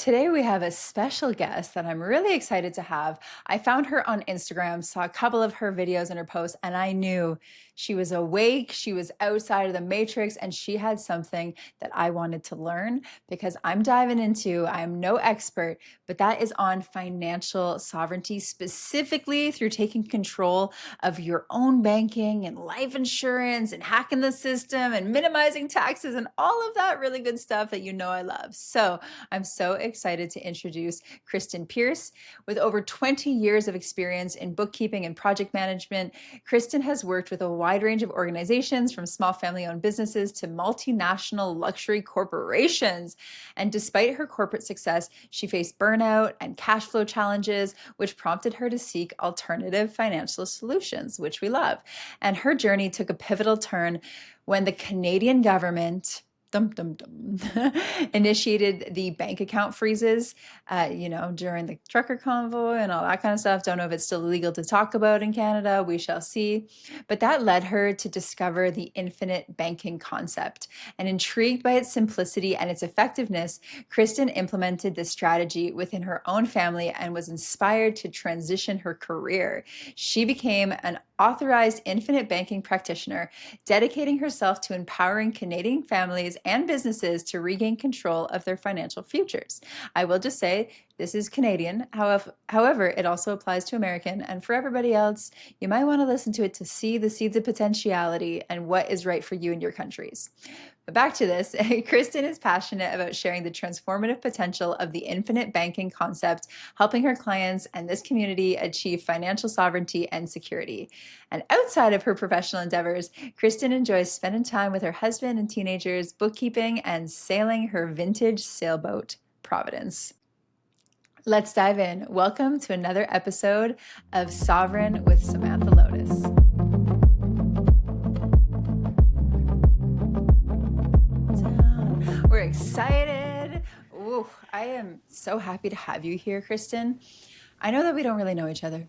Today we have a special guest that I'm really excited to have. I found her on Instagram, saw a couple of her videos and her posts, and I knew she was awake, she was outside of the matrix, and she had something that I wanted to learn because I'm no expert, but that is on financial sovereignty, specifically through taking control of your own banking and life insurance and hacking the system and minimizing taxes and all of that really good stuff that you know I love. So I'm so excited to introduce Kristyn Pearce. With over 20 years of experience in bookkeeping and project management, Kristyn has worked with a wide range of organizations from small family-owned businesses to multinational luxury corporations. And despite her corporate success, she faced burnout and cash flow challenges, which prompted her to seek alternative financial solutions, which we love. And her journey took a pivotal turn when the Canadian government initiated the bank account freezes, during the trucker convoy and all that kind of stuff. Don't know if it's still illegal to talk about in Canada. We shall see. But that led her to discover the infinite banking concept. And intrigued by its simplicity and its effectiveness, Kristyn implemented this strategy within her own family and was inspired to transition her career. She became an authorized infinite banking practitioner, dedicating herself to empowering Canadian families and businesses to regain control of their financial futures. I will just say this is Canadian. However, it also applies to American. And for everybody else, you might want to listen to it to see the seeds of potentiality and what is right for you and your countries. But back to this, Kristyn is passionate about sharing the transformative potential of the infinite banking concept, helping her clients and this community achieve financial sovereignty and security. And outside of her professional endeavors, Kristyn enjoys spending time with her husband and teenagers, bookkeeping, and sailing her vintage sailboat, Providence. Let's dive in. Welcome to another episode of Sovereign with Samantha Lotus. We're excited. Ooh, I am so happy to have you here, Kristyn. I know that we don't really know each other,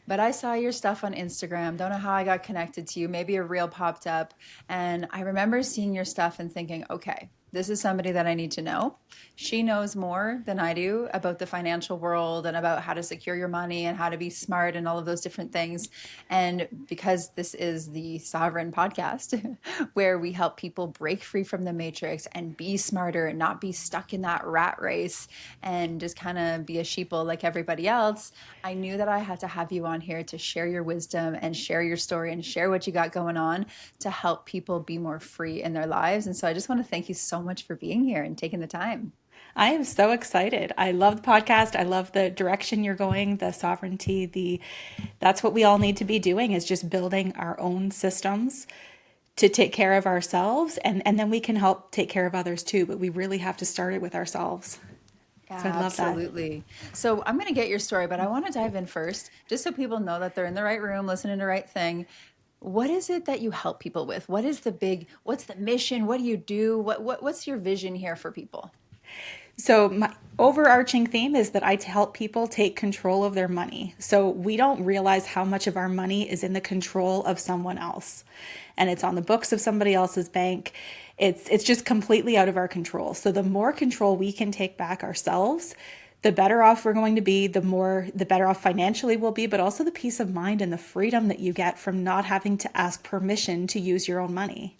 but I saw your stuff on Instagram. Don't know how I got connected to you. Maybe a reel popped up. And I remember seeing your stuff and thinking, okay, this is somebody that I need to know. She knows more than I do about the financial world and about how to secure your money and how to be smart and all of those different things. And because this is the Sovereign podcast, where we help people break free from the matrix and be smarter and not be stuck in that rat race and just kind of be a sheeple like everybody else, I knew that I had to have you on here to share your wisdom and share your story and share what you got going on to help people be more free in their lives. And so I just want to thank you so much for being here and taking the time. I am so excited. I love the podcast. I love the direction you're going, the sovereignty, that's what we all need to be doing, is just building our own systems to take care of ourselves, and then we can help take care of others too, but we really have to start it with ourselves. Yeah, So I love that. absolutely. So I'm going to get your story, but I want to dive in first, just so people know that they're in the right room, listening to the right thing. What is it that you help people with? What's the mission? What do you do? What's your vision here for people? So my overarching theme is that I help people take control of their money. So we don't realize how much of our money is in the control of someone else. And it's on the books of somebody else's bank. It's just completely out of our control. So the more control we can take back ourselves, the better off we're going to be, the better off financially we'll be, but also the peace of mind and the freedom that you get from not having to ask permission to use your own money.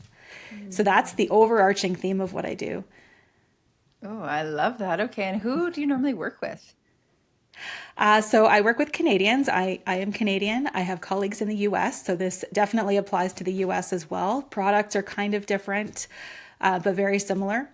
So that's the overarching theme of what I do. Oh, I love that. Okay. And who do you normally work with? So I work with Canadians. I am Canadian. I have colleagues in the US, so this definitely applies to the US as well. Products are kind of different, but very similar.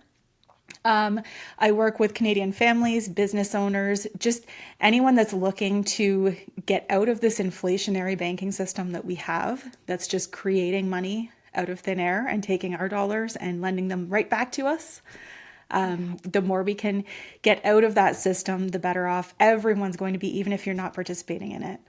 I work with Canadian families, business owners, just anyone that's looking to get out of this inflationary banking system that we have, that's just creating money out of thin air and taking our dollars and lending them right back to us. The more we can get out of that system, the better off everyone's going to be, even if you're not participating in it.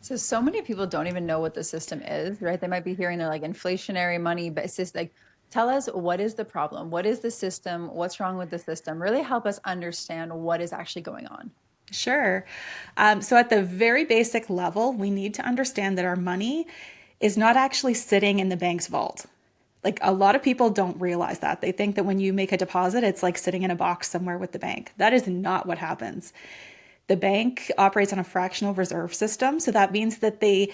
So many people don't even know what the system is, right? They might be hearing they're like inflationary money, but it's just like, tell us, what is the problem? What is the system? What's wrong with the system? Really help us understand what is actually going on. Sure. So at the very basic level, we need to understand that our money is not actually sitting in the bank's vault. Like a lot of people don't realize that. They think that when you make a deposit, it's like sitting in a box somewhere with the bank. That is not what happens. The bank operates on a fractional reserve system. So that means that they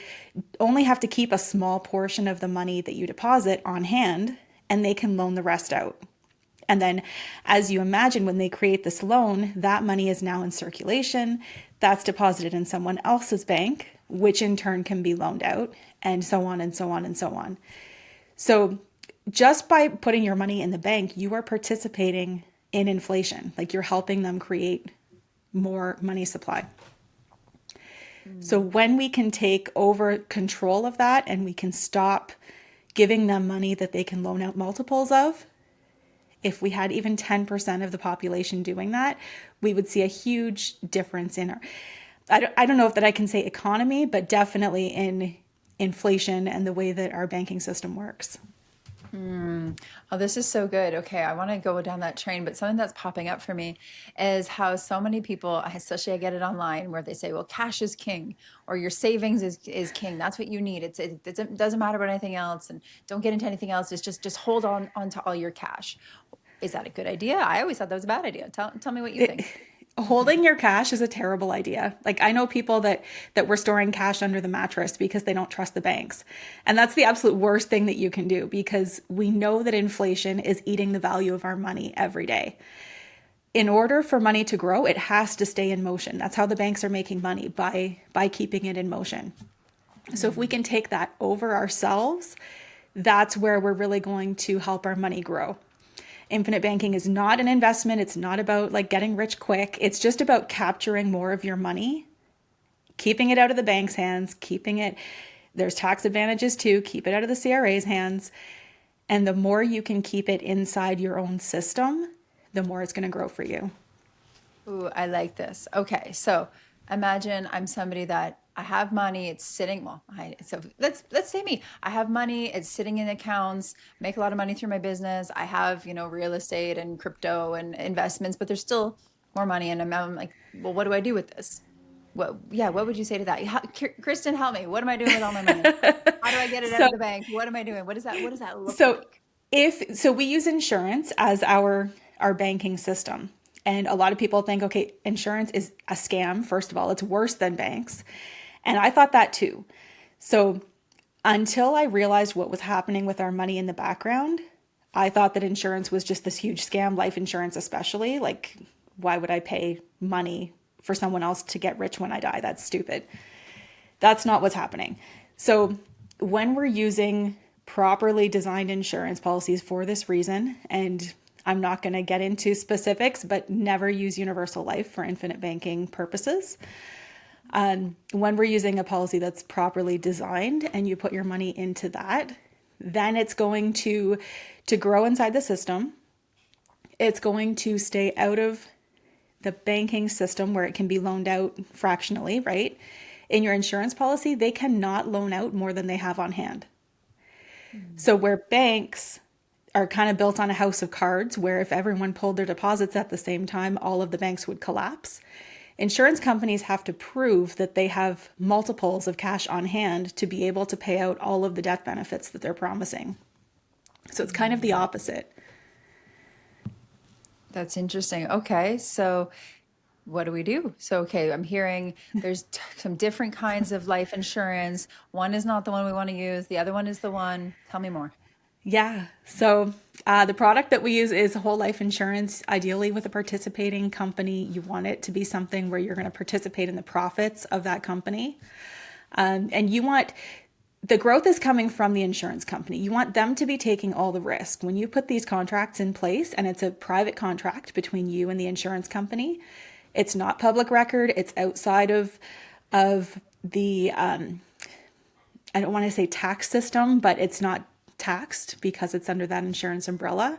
only have to keep a small portion of the money that you deposit on hand, and they can loan the rest out. And then, as you imagine, when they create this loan, that money is now in circulation. That's deposited in someone else's bank, which in turn can be loaned out, and so on and so on and so on. So just by putting your money in the bank, you are participating in inflation. Like you're helping them create more money supply. So when we can take over control of that and we can stop giving them money that they can loan out multiples of, if we had even 10% of the population doing that, we would see a huge difference in our, I don't know if that I can say economy, but definitely in inflation and the way that our banking system works. Oh, this is so good. Okay, I want to go down that train, but something that's popping up for me is how so many people, especially I get it online, where they say, "Well, cash is king," or "Your savings is king. That's what you need. It doesn't matter about anything else, and don't get into anything else. It's just hold on to all your cash." Is that a good idea? I always thought that was a bad idea. Tell me what you It, think. holding your cash is a terrible idea. Like I know people that were storing cash under the mattress because they don't trust the banks. And that's the absolute worst thing that you can do because we know that inflation is eating the value of our money every day. In order for money to grow, it has to stay in motion. That's how the banks are making money by keeping it in motion. So if we can take that over ourselves, that's where we're really going to help our money grow. Infinite banking is not an investment. It's not about like getting rich quick. It's just about capturing more of your money, keeping it out of the bank's hands, keeping it, there's tax advantages too, keep it out of the CRA's hands. And the more you can keep it inside your own system, the more it's going to grow for you. Ooh, I like this. Okay, so imagine I'm somebody that I have money, it's sitting, well, so let's say me. I have money, it's sitting in accounts, make a lot of money through my business. I have, real estate and crypto and investments, but there's still more money and I'm like, well, what do I do with this? What would you say to that? Kristen, help me. What am I doing with all my money? How do I get it out So of the bank? What am I doing? What does that look So like? if we use insurance as our banking system. And a lot of people think, okay, insurance is a scam. First of all, it's worse than banks. And I thought that too. So until I realized what was happening with our money in the background, I thought that insurance was just this huge scam, life insurance especially. Like, why would I pay money for someone else to get rich when I die? That's stupid. That's not what's happening. So when we're using properly designed insurance policies for this reason, and I'm not going to get into specifics, but never use universal life for infinite banking purposes. When we're using a policy that's properly designed and you put your money into that, then it's going to grow inside the system. It's going to stay out of the banking system where it can be loaned out fractionally, right? In your insurance policy, they cannot loan out more than they have on hand. So where banks are kind of built on a house of cards, where if everyone pulled their deposits at the same time, all of the banks would collapse. Insurance companies have to prove that they have multiples of cash on hand to be able to pay out all of the death benefits that they're promising. So it's kind of the opposite. That's interesting. Okay, so what do we do? So, okay, I'm hearing there's some different kinds of life insurance. One is not the one we want to use, the other one is the one. Tell me more. Yeah. So the product that we use is whole life insurance, ideally with a participating company. You want it to be something where you're going to participate in the profits of that company. And you want the growth is coming from the insurance company. You want them to be taking all the risk. When you put these contracts in place and it's a private contract between you and the insurance company, it's not public record. It's outside of the I don't want to say tax system, but it's not taxed because it's under that insurance umbrella.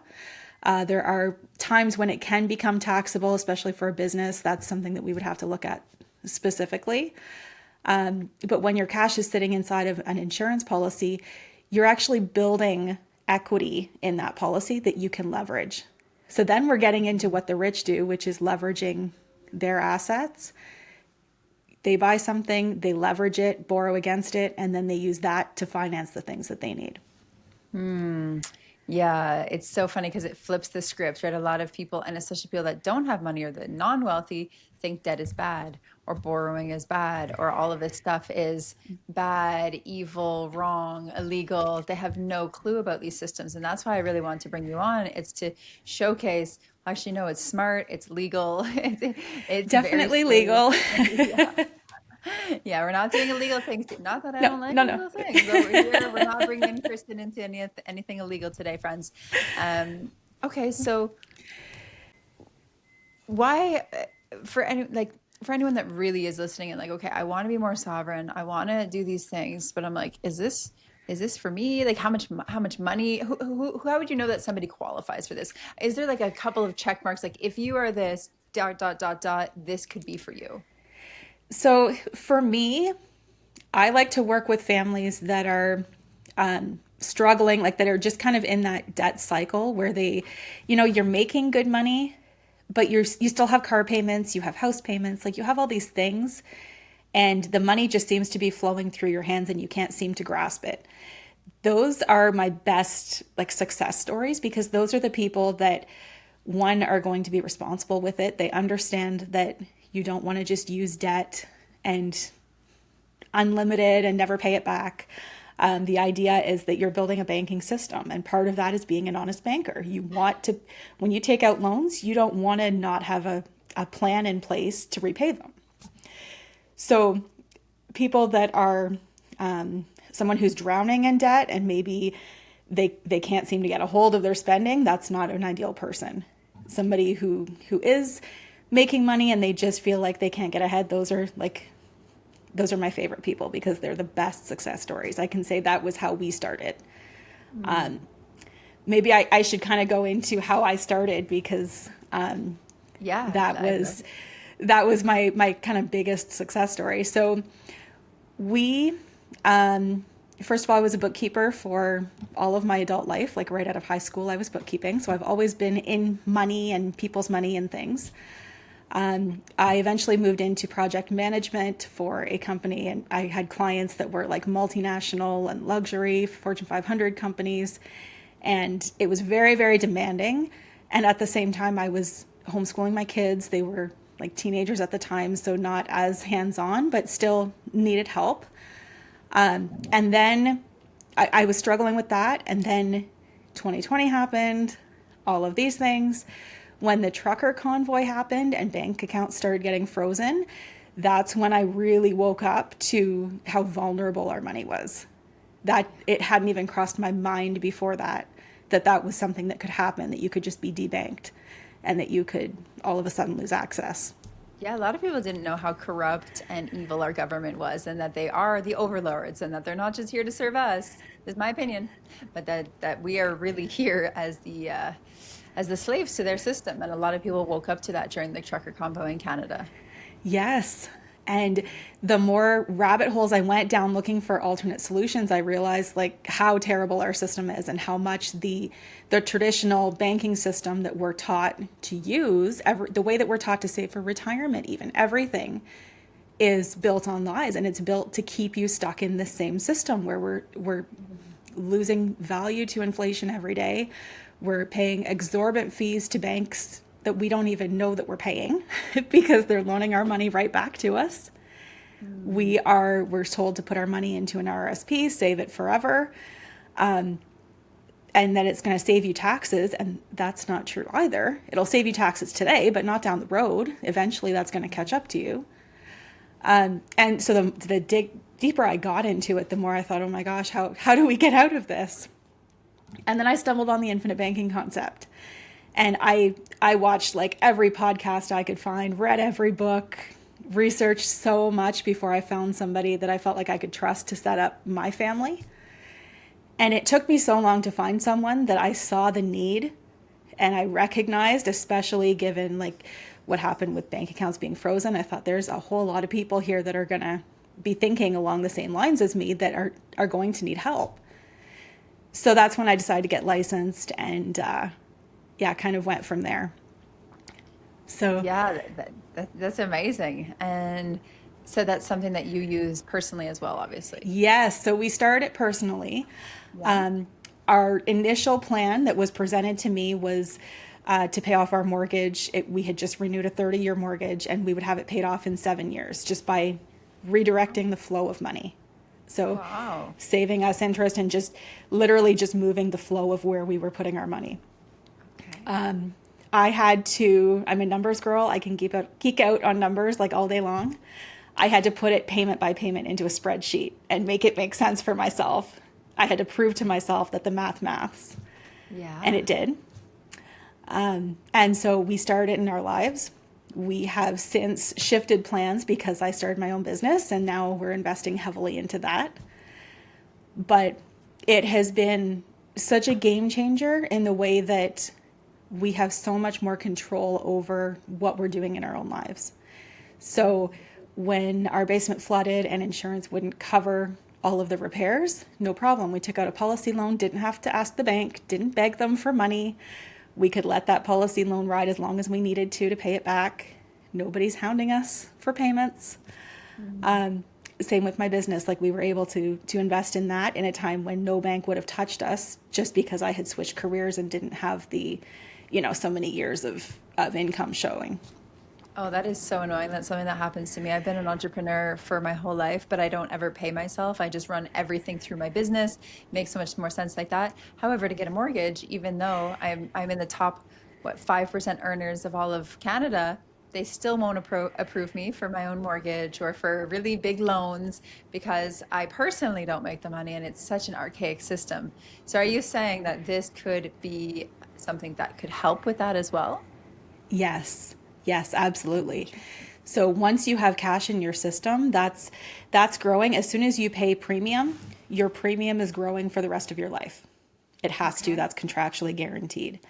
There are times when it can become taxable, especially for a business. That's something that we would have to look at specifically. But when your cash is sitting inside of an insurance policy, you're actually building equity in that policy that you can leverage. So then we're getting into what the rich do, which is leveraging their assets. They buy something, they leverage it, borrow against it, and then they use that to finance the things that they need. Yeah, it's so funny because it flips the script, right? A lot of people, and especially people that don't have money or the non-wealthy, think debt is bad or borrowing is bad or all of this stuff is bad, evil, wrong, illegal. They have no clue about these systems. And that's why I really want to bring you on. It's to showcase, actually, no, it's smart, it's legal, it's very Definitely safe. legal. Yeah. Yeah, we're not doing illegal things. Not that I No, don't like no, no. illegal things, but we're here. We're not bringing Kristen into anything illegal today, friends. Okay, so why, for any like for anyone that really is listening and like, okay, I want to be more sovereign. I want to do these things, but I'm like, is this for me? Like, how much money? How would you know that somebody qualifies for this? Is there like a couple of check marks? Like, if you are this dot dot dot dot, this could be for you. So for me, I like to work with families that are struggling, like that are just kind of in that debt cycle where you're making good money, but you still have car payments, you have house payments, like you have all these things, and the money just seems to be flowing through your hands and you can't seem to grasp it. Those are my best like success stories because those are the people that one are going to be responsible with it. They understand that you don't want to just use debt and unlimited and never pay it back. The idea is that you're building a banking system, and part of that is being an honest banker. You want to, when you take out loans, you don't want to not have a plan in place to repay them. So, people that are someone who's drowning in debt and maybe they can't seem to get a hold of their spending, that's not an ideal person. Somebody who is making money and they just feel like they can't get ahead, those are my favorite people because they're the best success stories. I can say that was how we started. Mm. Maybe I should kind of go into how I started because Yeah, that was that was my kind of biggest success story. So we first of all, I was a bookkeeper for all of my adult life. Like right out of high school, I was bookkeeping. So I've always been in money and people's money and things. I eventually moved into project management for a company, and I had clients that were like multinational and luxury Fortune 500 companies. And it was very, very demanding. And at the same time, I was homeschooling my kids. They were like teenagers at the time, so not as hands on, but still needed help. And then I was struggling with that. And then 2020 happened, all of these things. When the trucker convoy happened and bank accounts started getting frozen, that's when I really woke up to how vulnerable our money was. That it hadn't even crossed my mind before that was something that could happen, that you could just be debanked and that you could all of a sudden lose access. Yeah, a lot of people didn't know how corrupt and evil our government was, and that they are the overlords, and that they're not just here to serve us. Is my opinion, but that we are really here as the slaves to their system. And a lot of people woke up to that during the trucker combo in Canada. Yes. And the more rabbit holes I went down looking for alternate solutions, I realized like how terrible our system is and how much the traditional banking system that we're taught to use, the way that we're taught to save for retirement, even everything is built on lies, and it's built to keep you stuck in the same system where we're losing value to inflation every day. We're paying exorbitant fees to banks that we don't even know that we're paying because they're loaning our money right back to us. Mm. We're told to put our money into an RSP, save it forever, and then it's going to save you taxes, and that's not true either. It'll save you taxes today, but not down the road. Eventually, that's going to catch up to you. And so the deeper I got into it, the more I thought, oh my gosh, how do we get out of this? And then I stumbled on the infinite banking concept. And I watched like every podcast I could find, read every book, researched so much before I found somebody that I felt like I could trust to set up my family. And it took me so long to find someone that I saw the need and I recognized, especially given like what happened with bank accounts being frozen. I thought there's a whole lot of people here that are going to be thinking along the same lines as me that are going to need help. So that's when I decided to get licensed and yeah, kind of went from there. So Yeah, that's amazing. And so that's something that you use personally as well, obviously. yes, so we started it personally. Yeah. our initial plan that was presented to me was to pay off our mortgage. We had just renewed a 30-year mortgage, and we would have it paid off in 7 years just by redirecting the flow of money. So Wow. saving us interest and just literally just moving the flow of where we were putting our money. Okay. I'm a numbers girl. I can geek out on numbers like all day long. I had to put it payment by payment into a spreadsheet and make it make sense for myself. I had to prove to myself that the maths, and Yeah. it did. And so we started in our lives. We have since shifted plans because I started my own business, and now we're investing heavily into that. But it has been such a game changer in the way that we have so much more control over what we're doing in our own lives. So when our basement flooded and insurance wouldn't cover all of the repairs, no problem. We took out a policy loan, didn't have to ask the bank, didn't beg them for money. We could let that policy loan ride as long as we needed to pay it back. Nobody's hounding us for payments. Mm. Same with my business. Like, we were able to invest in that in a time when no bank would have touched us, just because I had switched careers and didn't have the, so many years of income showing. Oh, that is so annoying. That's something that happens to me. I've been an entrepreneur for my whole life, but I don't ever pay myself. I just run everything through my business. It makes so much more sense like that. However, to get a mortgage, even though I'm in the top, what, 5% earners of all of Canada, they still won't approve me for my own mortgage or for really big loans because I personally don't make the money and it's such an archaic system. So are you saying that this could be something that could help with that as well? Yes. Yes, absolutely. So once you have cash in your system, that's growing. As soon as you pay premium, your premium is growing for the rest of your life. It has to. Okay. That's contractually guaranteed.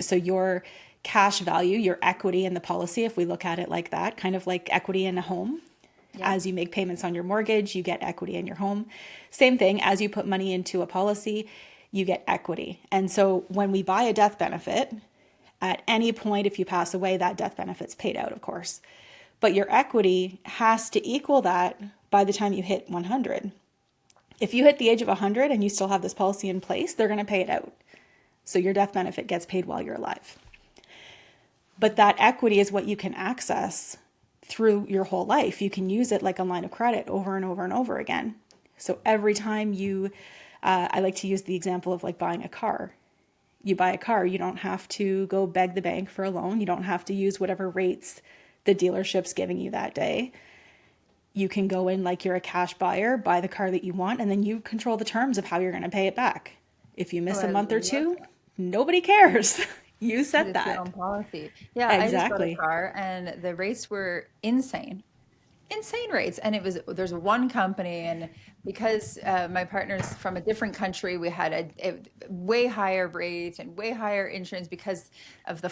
So your cash value, your equity in the policy, if we look at it like that, kind of like equity in a home. Yeah. As you make payments on your mortgage, you get equity in your home. Same thing, as you put money into a policy, you get equity. And so when we buy a death benefit, at any point, if you pass away, that death benefit's paid out, of course. But your equity has to equal that by the time you hit 100. If you hit the age of 100 and you still have this policy in place, they're going to pay it out. So your death benefit gets paid while you're alive. But that equity is what you can access through your whole life. You can use it like a line of credit over and over and over again. So every time I like to use the example of like buying a car. You buy a car, you don't have to go beg the bank for a loan. You don't have to use whatever rates the dealership's giving you that day. You can go in like you're a cash buyer, buy the car that you want, and then you control the terms of how you're going to pay it back. If you Oh, miss a I month or love two, that. nobody cares. You Because set it's your that. own policy. Yeah, I just bought a Exactly. car and the rates were insane. Insane rates. And there's one company, and because my partner's from a different country, we had a way higher rate and way higher insurance because of the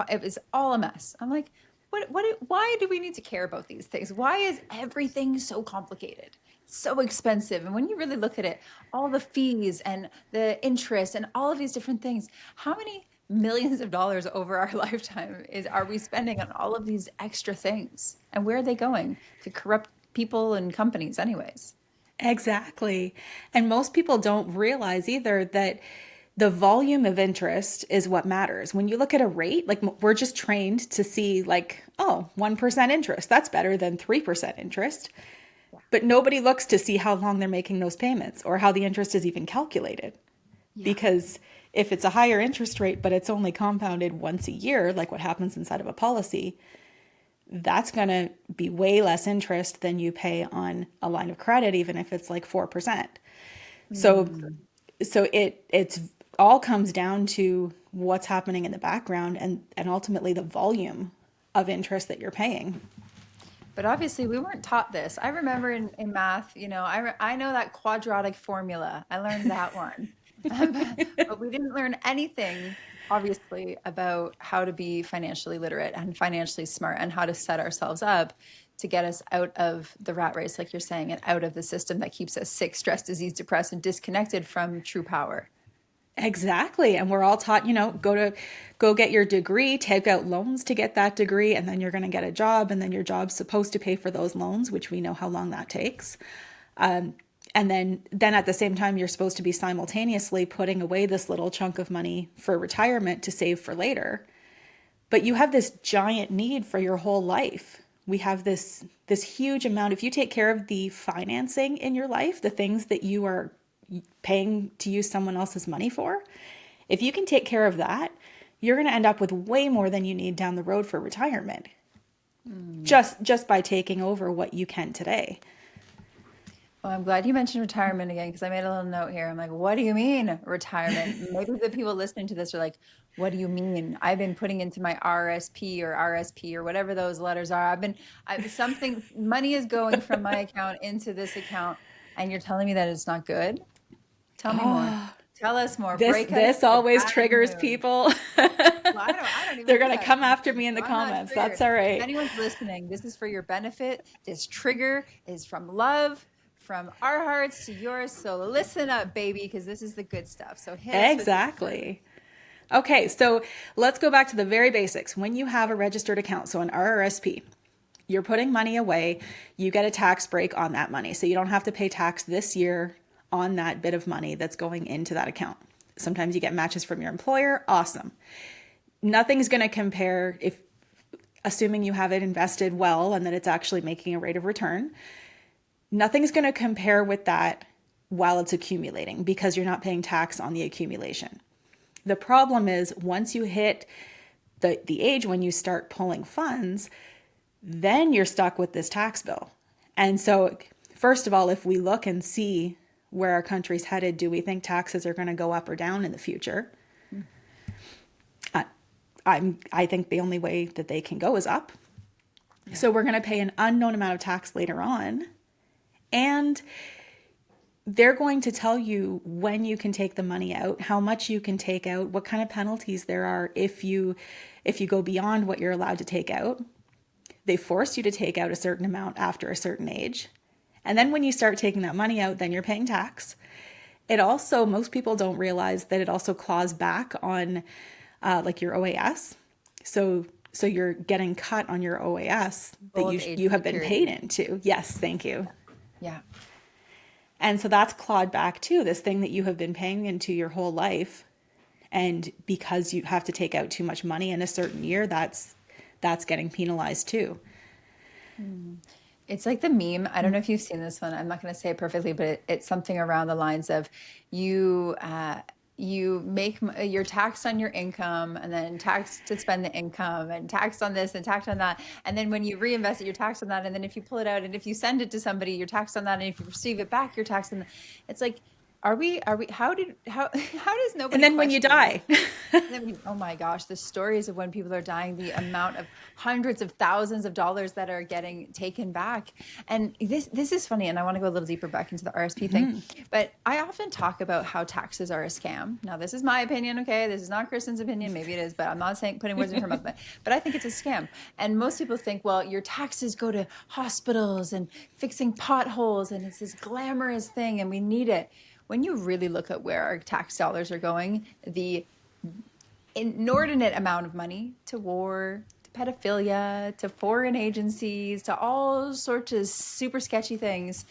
it was all a mess. I'm like, why do we need to care about these things? Why is everything so complicated? So expensive. And when you really look at it, all the fees and the interest and all of these different things, how many millions of dollars over our lifetime are we spending on all of these extra things? And where are they going? To corrupt people and companies anyways. Exactly. And most people don't realize either that the volume of interest is what matters. When you look at a rate, like we're just trained to see, like, oh, 1% interest. That's better than 3% interest. Yeah. But nobody looks to see how long they're making those payments or how the interest is even calculated. Yeah. Because if it's a higher interest rate, but it's only compounded once a year, like what happens inside of a policy, that's going to be way less interest than you pay on a line of credit, even if it's like 4%. So, Mm. it's all comes down to what's happening in the background and ultimately the volume of interest that you're paying. But obviously, we weren't taught this. I remember in math, I know that quadratic formula. I learned that one. But we didn't learn anything, obviously, about how to be financially literate and financially smart and how to set ourselves up to get us out of the rat race, like you're saying, and out of the system that keeps us sick, stressed, diseased, depressed, and disconnected from true power. Exactly. And we're all taught, go get your degree, take out loans to get that degree, and then you're going to get a job, and then your job's supposed to pay for those loans, which we know how long that takes. And then at the same time, you're supposed to be simultaneously putting away this little chunk of money for retirement to save for later. But you have this giant need for your whole life. We have this huge amount. If you take care of the financing in your life, the things that you are paying to use someone else's money for, if you can take care of that, you're going to end up with way more than you need down the road for retirement. Just by taking over what you can today. Well, I'm glad you mentioned retirement again because I made a little note here. I'm like, what do you mean retirement? Maybe the people listening to this are like, what do you mean? I've been putting into my RSP or RSP or whatever those letters are. Something, money is going from my account into this account, and you're telling me that it's not good? Tell me more. Oh, Tell us more. this Break us this the always bad triggers news. people. Well, I don't even They're do going to that come kind of after thing, me in the so I'm not comments. That's triggered. all If right. anyone's listening, this is for your benefit. This trigger is from love, from our hearts to yours. So listen up, baby, because this is the good stuff. So hit us with your truth. Exactly. Okay, so let's go back to the very basics. When you have a registered account, so an RRSP, you're putting money away, you get a tax break on that money. So you don't have to pay tax this year on that bit of money that's going into that account. Sometimes you get matches from your employer. Awesome. Nothing's going to compare if, assuming you have it invested well and that it's actually making a rate of return, nothing's going to compare with that while it's accumulating because you're not paying tax on the accumulation. The problem is once you hit the age when you start pulling funds, then you're stuck with this tax bill. And so, first of all, if we look and see where our country's headed, do we think taxes are going to go up or down in the future? I think the only way that they can go is up. Yeah. So we're going to pay an unknown amount of tax later on. And they're going to tell you when you can take the money out, how much you can take out, what kind of penalties there are if you go beyond what you're allowed to take out. They force you to take out a certain amount after a certain age. And then when you start taking that money out, then you're paying tax. It also, most people don't realize that it also claws back on like your OAS. So you're getting cut on your OAS that Old age you have been paid security. into. Yes, thank you. Yeah. And so that's clawed back too, this thing that you have been paying into your whole life. And because you have to take out too much money in a certain year, that's getting penalized too. It's like the meme. I don't know if you've seen this one. I'm not going to say it perfectly, but it's something around the lines of you you make you're taxed on your income and then taxed to spend the income and taxed on this and taxed on that. And then when you reinvest it, you're taxed on that. And then if you pull it out and if you send it to somebody, you're taxed on that. And if you receive it back, you're taxed on that. It's like, how does And nobody then when you question? die, Oh my gosh, the stories of when people are dying, the amount of hundreds of thousands of dollars that are getting taken back. And this is funny, and I want to go a little deeper back into the RSP thing. But I often talk about how taxes are a scam. Now, this is my opinion, okay? This is not Kristen's opinion. Maybe it is, but I'm not saying putting words in her mouth. But I think it's a scam. And most people think, well, your taxes go to hospitals and fixing potholes, and it's this glamorous thing, and we need it. When you really look at where our tax dollars are going, the inordinate amount of money to war, to pedophilia, to foreign agencies, to all sorts of super sketchy things,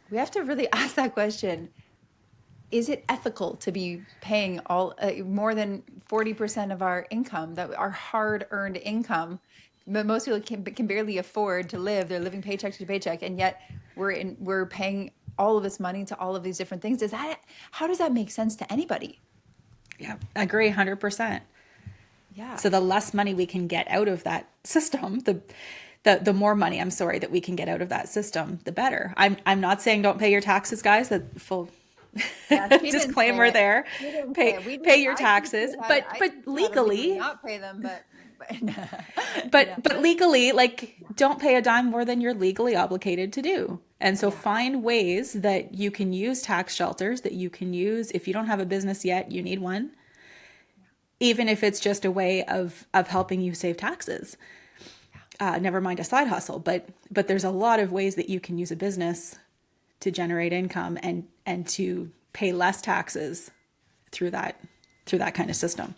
we have to really ask that question. Is it ethical to be paying all more than 40% of our income, that our hard-earned income? But most people can barely afford to live. They're living paycheck to paycheck, and yet we're paying all of this money to all of these different things. How does that make sense to anybody? yeah, I agree 100%. Yeah. So the less money we can get out of that system, the more money, I'm sorry, that we can get out of that system, the better. I'm not saying don't pay your taxes, guys. The full Yeah, she didn't say disclaimer it. there. She didn't say Pay it. We pay did. your taxes, I but teach you how to legally legally, not pay them, but yeah. but legally, like don't pay a dime more than you're legally obligated to do. And so Yeah. find ways that you can use tax shelters, that you can use if you don't have a business yet, you need one. Even if it's just a way of helping you save taxes. Never mind a side hustle, but there's a lot of ways that you can use a business to generate income and to pay less taxes through that kind of system.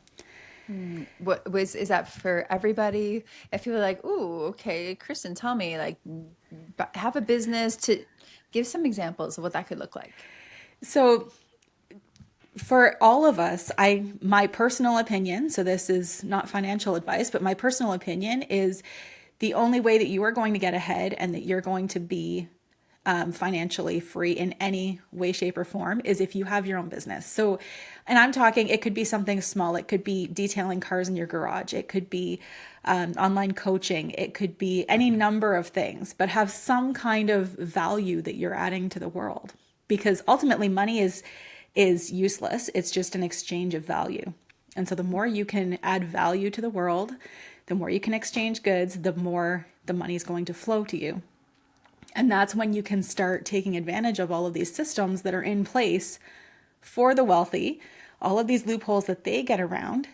Is that for everybody? If people are like, ooh, okay, Kristen, tell me, like, have a business to Give some examples of what that could look like. So for all of us, my personal opinion, so this is not financial advice, but my personal opinion is the only way that you are going to get ahead and that you're going to be financially free in any way, shape, or form is if you have your own business. So, and I'm talking, it could be something small. It could be detailing cars in your garage. It could be online coaching. It could be any number of things, but have some kind of value that you're adding to the world. Because ultimately, money is useless. It's just an exchange of value. And so the more you can add value to the world, the more you can exchange goods, the more the money is going to flow to you. And that's when you can start taking advantage of all of these systems that are in place for the wealthy, all of these loopholes that they get around.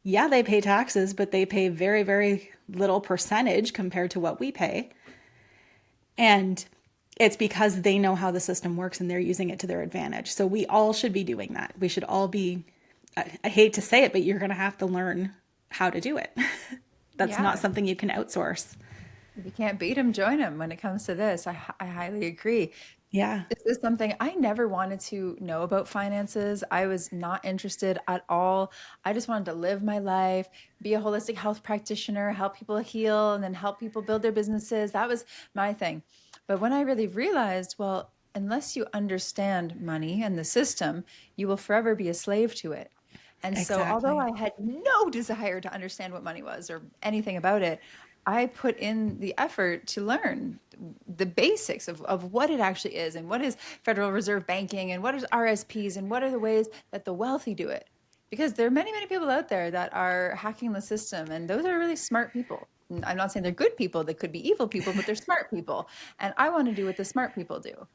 Yeah, they pay taxes, but they pay very, very little percentage compared to what we pay. And it's because they know how the system works and they're using it to their advantage. So we all should be doing that. We should all be, I hate to say it, but you're going to have to learn how to do it. That's not Yeah. something you can outsource. If you can't beat them, join them when it comes to this. I highly agree. Yeah, This is something I never wanted to know about finances. I was not interested at all. I just wanted to live my life, be a holistic health practitioner, help people heal, and then help people build their businesses. That was my thing. But when I really realized, well, unless you understand money and the system, you will forever be a slave to it. And so, although exactly. I had no desire to understand what money was or anything about it, I put in the effort to learn the basics of what it actually is and what is Federal Reserve banking and what is RSPs and what are the ways that the wealthy do it. Because there are many, many people out there that are hacking the system, and those are really smart people. I'm not saying they're good people, they could be evil people, but they're smart people. And I want to do what the smart people do.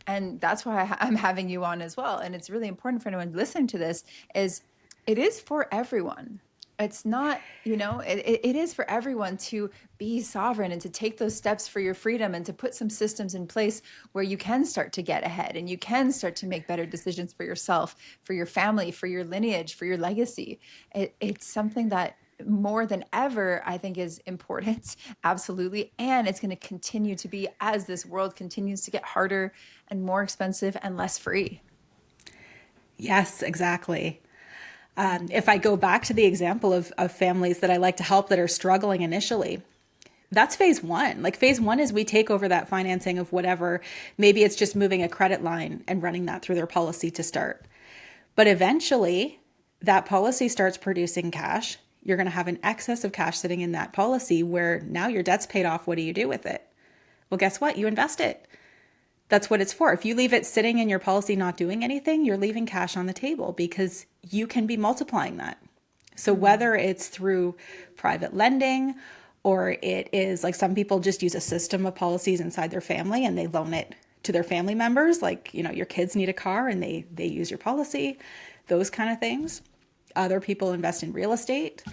And that's why I'm having you on as well. And it's really important for anyone listening to this is it is for everyone. It's not, it is for everyone to be sovereign and to take those steps for your freedom and to put some systems in place where you can start to get ahead and you can start to make better decisions for yourself, for your family, for your lineage, for your legacy. It's something that more than ever, I think is important. Absolutely. And it's going to continue to be as this world continues to get harder and more expensive and less free. Yes, exactly. If I go back to the example of families that I like to help that are struggling initially, that's phase one. Like phase one is we take over that financing of whatever. Maybe it's just moving a credit line and running that through their policy to start. But eventually, that policy starts producing cash. You're going to have an excess of cash sitting in that policy where now your debt's paid off. What do you do with it? Well, guess what? You invest it. That's what it's for. If you leave it sitting in your policy not doing anything, you're leaving cash on the table because you can be multiplying that. So Mm. whether it's through private lending or it is like some people just use a system of policies inside their family and they loan it to their family members, like, your kids need a car and they use your policy, those kind of things. Other people invest in real estate,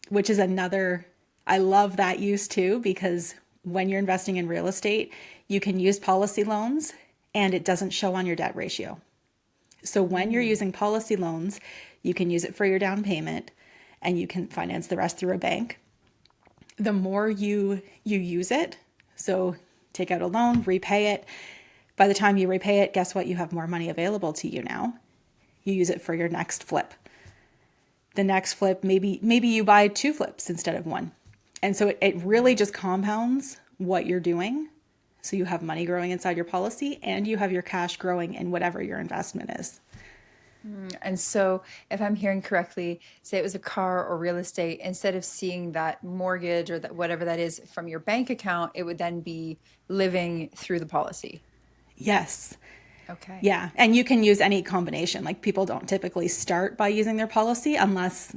which is another, I love that use too, because when you're investing in real estate, you can use policy loans and it doesn't show on your debt ratio. So when you're Mm. using policy loans, you can use it for your down payment and you can finance the rest through a bank. The more you use it, so take out a loan, repay it. By the time you repay it, guess what? You have more money available to you now. You use it for your next flip. The next flip, maybe you buy two flips instead of one. And so it really just compounds what you're doing. So you have money growing inside your policy and you have your cash growing in whatever your investment is. And so, if I'm hearing correctly, say it was a car or real estate, instead of seeing that mortgage or that whatever that is from your bank account, it would then be living through the policy. Yes. Okay. Yeah, and you can use any combination. Like people don't typically start by using their policy unless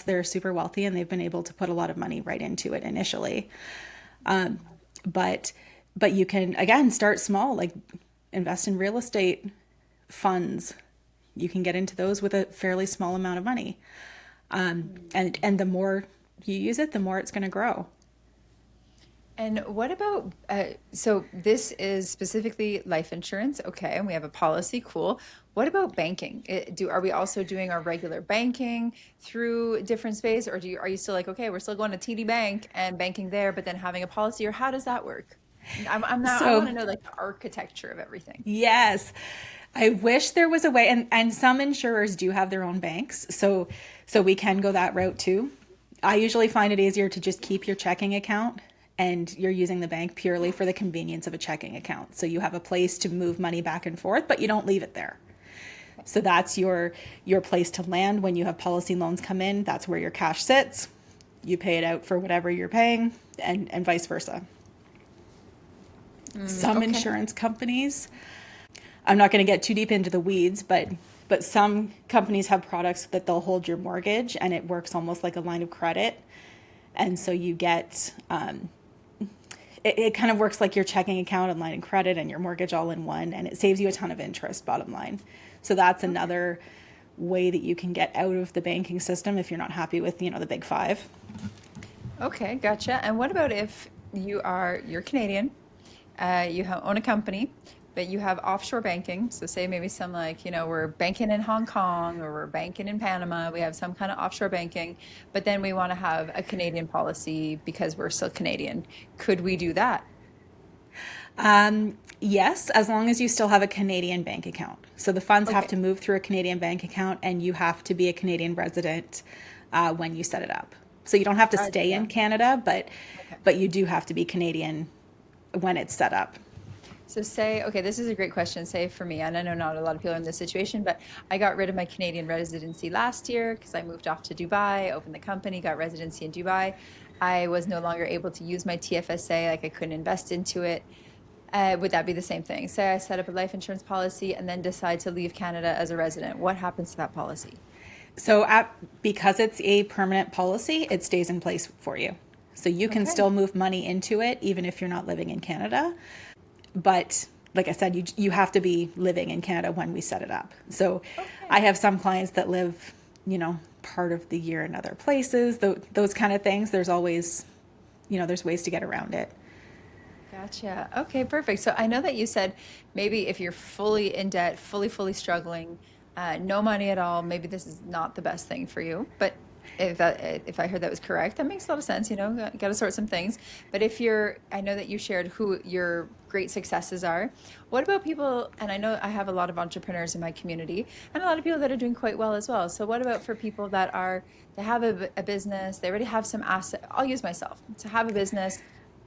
they're super wealthy and they've been able to put a lot of money right into it initially. But but you can again start small, like invest in real estate funds. You can get into those with a fairly small amount of money, and the more you use it, the more it's going to grow. And what about, so this is specifically life insurance, okay, and we have a policy, cool. What about banking? Are we also doing our regular banking through different space, or are you still like, okay, we're still going to TD Bank and banking there, but then having a policy, or how does that work? I'm now, I want So to know like the architecture of everything. yes, I wish there was a way, and some insurers do have their own banks, so we can go that route too. I usually find it easier to just keep your checking account and you're using the bank purely for the convenience of a checking account. So you have a place to move money back and forth, but you don't leave it there. So that's your place to land when you have policy loans come in. That's where your cash sits. You pay it out for whatever you're paying, and vice versa. Some Okay. insurance companies, I'm not going to get too deep into the weeds, but some companies have products that they'll hold your mortgage and it works almost like a line of credit. And so you get, it kind of works like your checking account and line of credit and your mortgage all in one, and it saves you a ton of interest, bottom line. So that's Okay. another way that you can get out of the banking system if you're not happy with, the big five. Okay, gotcha. And what about if you're Canadian, own a company, but you have offshore banking. So say maybe some like, we're banking in Hong Kong or we're banking in Panama. We have some kind of offshore banking, but then we want to have a Canadian policy because we're still Canadian. Could we do that? Yes, as long as you still have a Canadian bank account. So the funds have Okay. to move through a Canadian bank account, and you have to be a Canadian resident when you set it up. So you don't have to stay in Gotcha. Canada, Okay. but you do have to be Canadian when it's set up. So say, okay, this is a great question. Say for me, and I know not a lot of people are in this situation, but I got rid of my Canadian residency last year because I moved off to Dubai, opened the company, got residency in Dubai. I was no longer able to use my TFSA, like I couldn't invest into it. Would that be the same thing? Say I set up a life insurance policy and then decide to leave Canada as a resident. What happens to that policy? So because it's a permanent policy, it stays in place for you. So you can Okay. still move money into it even if you're not living in Canada. But like I said, you have to be living in Canada when we set it up. So I Okay. have some clients that live, part of the year in other places, those kind of things. There's always, there's ways to get around it. Gotcha. Okay, perfect. So I know that you said maybe if you're fully in debt, fully struggling, no money at all, maybe this is not the best thing for you. But if I heard that was correct, that makes a lot of sense. Got to sort some things. But I know that you shared who your great successes are. What about people? And I know I have a lot of entrepreneurs in my community, and a lot of people that are doing quite well as well. So what about for people they have a business, they already have some asset. I'll use myself to have a business.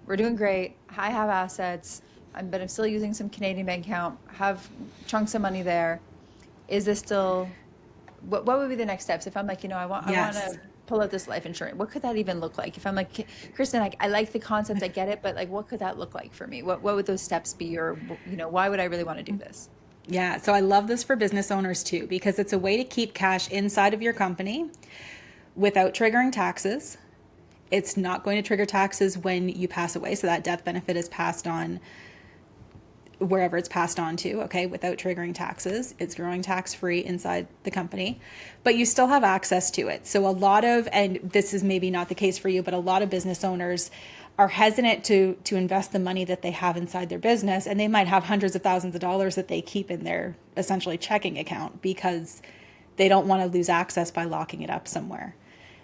We're doing great. I have assets, but I'm still using some Canadian bank account, have chunks of money there. Is this still, what would be the next steps? If I'm like, I want Yes. to pull out this life insurance, what could that even look like? If I'm like, Kristen, I like the concept, I get it, but like, what could that look like for me? What would those steps be? Or, why would I really want to do this? Yeah. So I love this for business owners too, because it's a way to keep cash inside of your company without triggering taxes. It's not going to trigger taxes when you pass away. So that death benefit is passed on wherever it's passed on to, okay, without triggering taxes. It's growing tax free inside the company, but you still have access to it. So and this is maybe not the case for you, but a lot of business owners are hesitant to invest the money that they have inside their business, and they might have hundreds of thousands of dollars that they keep in their essentially checking account because they don't want to lose access by locking it up somewhere,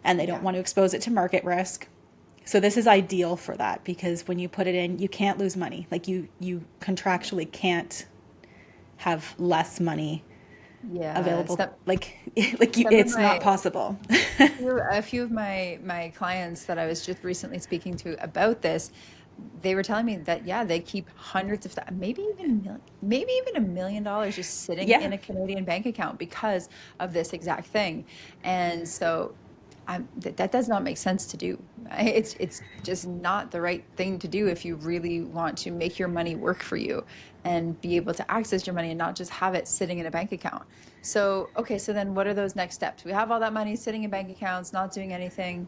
and they don't Yeah. want to expose it to market risk. So this is ideal for that because when you put it in, you can't lose money. Like you contractually can't have less money Yeah. available. Some, some of It's not my, possible. a few of my clients that I was just recently speaking to about this, they were telling me that yeah, they keep hundreds of maybe even $1 million just sitting Yeah. in a Canadian bank account because of this exact thing. And so that does not make sense to do. It's just not the right thing to do if you really want to make your money work for you and be able to access your money and not just have it sitting in a bank account. So, okay, so then what are those next steps? We have all that money sitting in bank accounts, not doing anything.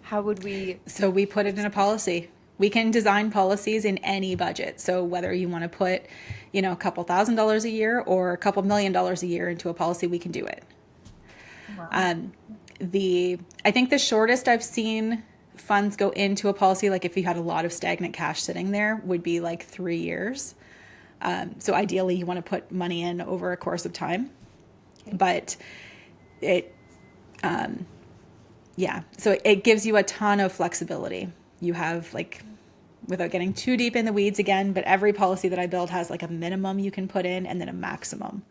How would we So we put it in a policy. We can design policies in any budget. So whether you want to put, a couple $1,000s a year or a couple $1 million a year into a policy, we can do it. Wow. I think the shortest I've seen funds go into a policy, like if you had a lot of stagnant cash sitting there, would be like 3 years. So ideally, you want to put money in over a course of time, Okay. but it, yeah. So it gives you a ton of flexibility. You have like without getting too deep in the weeds again, but every policy that I build has like a minimum you can put in and then a maximum.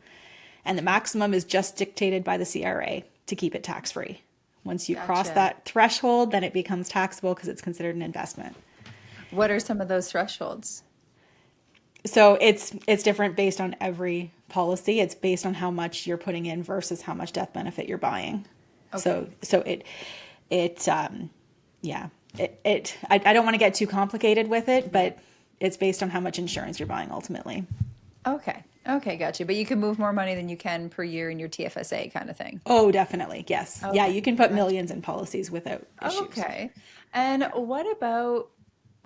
And the maximum is just dictated by the CRA to keep it tax free. Once you cross Gotcha. that threshold, then it becomes taxable because it's considered an investment. What are some of those thresholds? So it's different based on every policy. It's based on how much you're putting in versus how much death benefit you're buying. Okay. So yeah, I don't want to get too complicated with it, Yeah. but it's based on how much insurance you're buying ultimately. Okay. Okay, gotcha. But you can move more money than you can per year in your TFSA kind of thing. Oh, definitely. Yes. Yeah, Okay. you can put Gotcha. millions in policies without issues. Okay. And what about,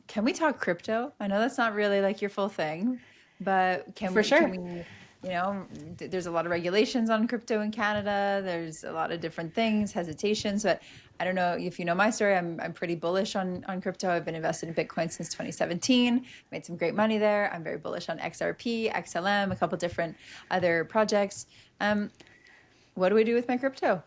can we talk crypto? I know that's not really like your full thing, but For can sure. we, there's a lot of regulations on crypto in Canada. There's a lot of different things, hesitations, but I don't know if you know my story. I'm pretty bullish on crypto. I've been invested in Bitcoin since 2017, made some great money there. I'm very bullish on XRP, XLM, a couple different other projects. Um, what do we do with my crypto?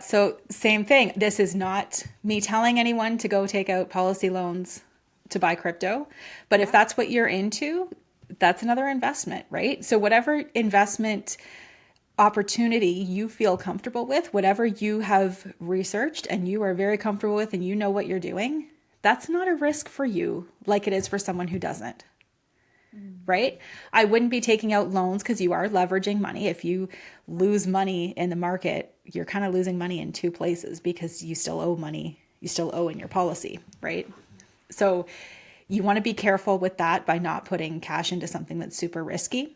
So, same thing. This is not me telling anyone to go take out policy loans to buy crypto. But if Yeah. that's what you're into, that's another investment, right? So, whatever investment opportunity you feel comfortable with, whatever you have researched and you are very comfortable with and you know what you're doing, that's not a risk for you like it is for someone who doesn't, right? I wouldn't be taking out loans because you are leveraging money. If you lose money in the market, you're kind of losing money in two places because you still owe money, you still owe in your policy, right? So you want to be careful with that by not putting cash into something that's super risky.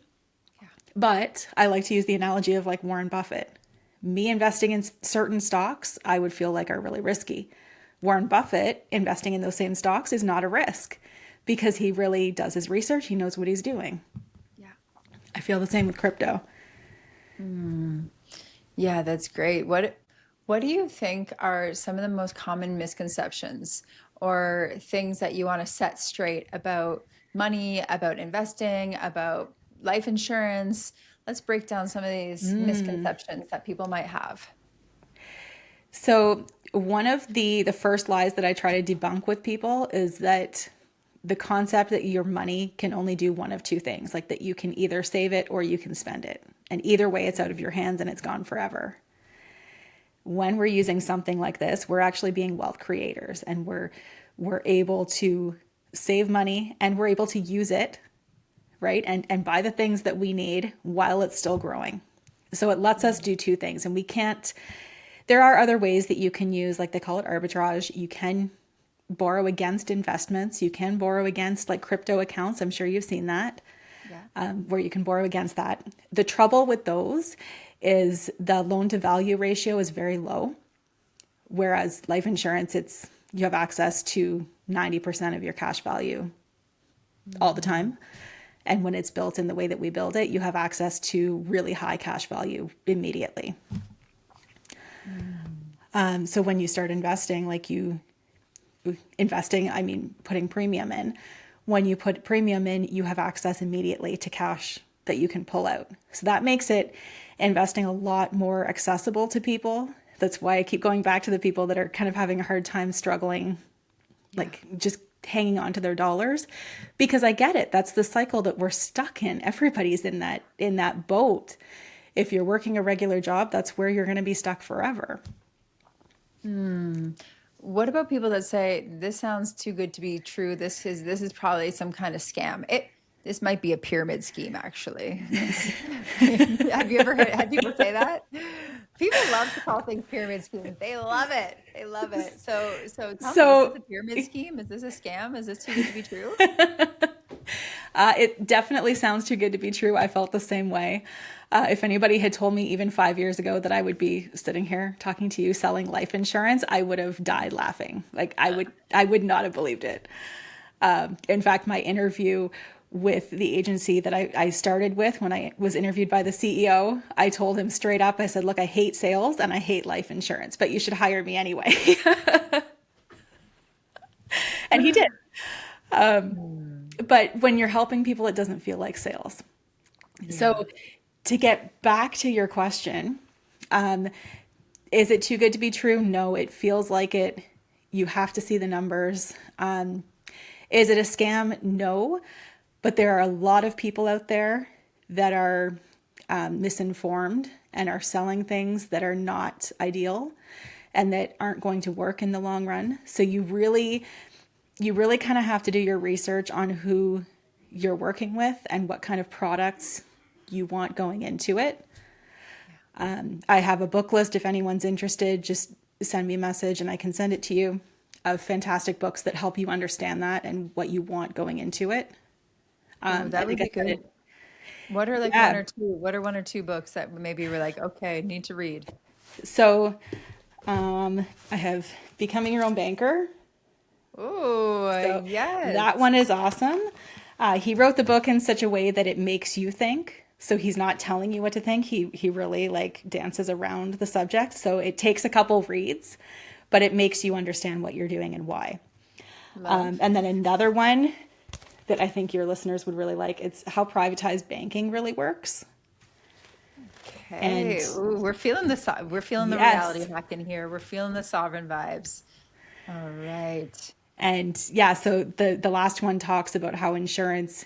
Yeah. But I like to use the analogy of like Warren Buffett. Me investing in certain stocks, I would feel like are really risky. Warren Buffett investing in those same stocks is not a risk because he really does his research. He knows what he's doing. Yeah. I feel the same with crypto. Yeah, that's great. What do you think are some of the most common misconceptions or things that you want to set straight about money, about investing, about life insurance? Let's break down some of these misconceptions that people might have. So one of the first lies that I try to debunk with people is that the concept that your money can only do one of two things, like that you can either save it or you can spend it. And either way, it's out of your hands and it's gone forever. When we're using something like this, we're actually being wealth creators and we're able to save money and we're able to use it, right? And buy the things that we need while it's still growing. So it lets us do two things. And we can't, there are other ways that you can use, like they call it arbitrage. You can borrow against investments. You can borrow against like crypto accounts. I'm sure you've seen that, Yeah. where you can borrow against that. The trouble with those is the loan to value ratio is very low. Whereas life insurance, it's you have access to 90% of your cash value all the time. And when it's built in the way that we build it, you have access to really high cash value immediately. So when you start investing, I mean, putting premium in. When you put premium in, you have access immediately to cash that you can pull out. So that makes it investing a lot more accessible to people. That's why I keep going back to the people that are kind of having a hard time struggling, like just hanging on to their dollars, because I get it. That's the cycle that we're stuck in. Everybody's in that boat. If you're working a regular job, that's where you're going to be stuck forever. What about people that say this sounds too good to be true? This is probably some kind of scam. This might be a pyramid scheme, actually. Have you ever had people say that? People love to call things pyramid schemes. They love it. They love it. So tell me, is this So a pyramid scheme? Is this a scam? Is this too good to be true? it definitely sounds too good to be true. I felt the same way. If anybody had told me even 5 years ago that I would be sitting here talking to you selling life insurance, I would have died laughing. Like I would not have believed it. In fact, my interview with the agency that I started with when I was interviewed by the CEO, I told him straight up, I said, look, I hate sales and I hate life insurance, but you should hire me anyway. And he did. Hmm. But when you're helping people, it doesn't feel like sales. Yeah. So to get back to your question, um, is it too good to be true? No, it feels like it. You have to see the numbers. Is it a scam? No. But there are a lot of people out there that are misinformed and are selling things that are not ideal and that aren't going to work in the long run. So you really kind of have to do your research on who you're working with and what kind of products you want going into it. I have a book list. If anyone's interested, just send me a message and I can send it to you, of fantastic books that help you understand that and what you want going into it. Oh, I that would think I be said good. it. What are like Yeah. what are one or two books that maybe we're like, okay, need to read? So I have Becoming Your Own Banker. Oh, So that yes. one is awesome. He wrote the book in such a way that it makes you think. So he's not telling you what to think. He really like dances around the subject. So it takes a couple reads, but it makes you understand what you're doing and why. Love. And then another one that I think your listeners would really like, it's How Privatized Banking Really Works. And Okay. Ooh, we're feeling the reality yes, hack in here. We're feeling the sovereign vibes. All right. and yeah, so the last one talks about how insurance